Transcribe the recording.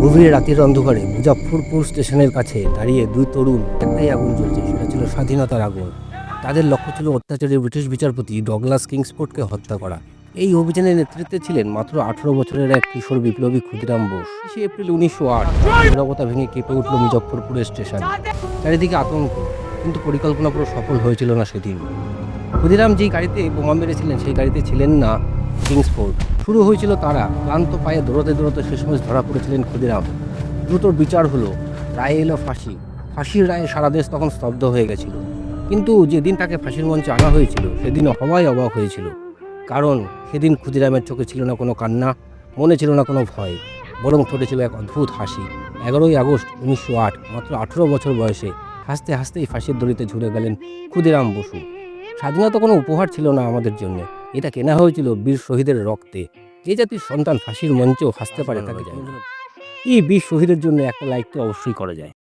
গভীর রাতের অন্ধকারে মুজাফফরপুর স্টেশনের কাছে দাঁড়িয়ে দুই তরুণ, একটাই আগুন জ্বলছে, সেটা ছিল স্বাধীনতার আগুন। তাদের লক্ষ্য ছিল অত্যাচারী ব্রিটিশ বিচারপতি ডগলাস কিংসফোর্ডকে হত্যা করা। এই অভিযানের নেতৃত্বে ছিলেন মাত্র 18 বছরের এক কিশোর বিপ্লবী ক্ষুদিরাম বোস। 30 এপ্রিল 1908 নীরবতা ভেঙে কেঁপে উঠল মুজাফফরপুরের স্টেশন। চারিদিকে আতঙ্ক, কিন্তু পরিকল্পনা পুরো সফল হয়েছিল না সেদিন। ক্ষুদিরাম যেই গাড়িতে বোমা মেরেছিলেন সেই গাড়িতে ছিলেন না কিংসফোর্ড। শুরু হয়েছিল তারা, ক্লান্ত পায়ে দৌড়তে দৌড়তে শেষমেশ ধরা পড়েছিলেন ক্ষুদিরাম। দ্রুত বিচার হলো, রায়ে এলো ফাঁসি। ফাঁসির রায়ে সারা দেশ তখন স্তব্ধ হয়ে গেছিল। কিন্তু যেদিন তাকে ফাঁসির মঞ্চে আনা হয়েছিল সেদিন সবাই অবাক হয়েছিল। কারণ সেদিন ক্ষুদিরামের চোখে ছিল না কোনো কান্না, মনে ছিল না কোনো ভয়, বরং ঠোঁটে ছিল এক অদ্ভুত হাসি। 11ই আগস্ট 1908, মাত্র 18 বছর বয়সে হাসতে হাসতেই ফাঁসির দড়িতে ঝুলে গেলেন ক্ষুদিরাম বসু। স্বাধীনতা কোনো উপহার ছিল না আমাদের জন্য, এটা কেনা হয়েছিল বীর শহীদের রক্তে। যে জাতির সন্তান ফাঁসির মঞ্চেও হাসতে পারে তাকে এই বীর শহীদের জন্য একটা লাইক তো অবশ্যই করা যায়।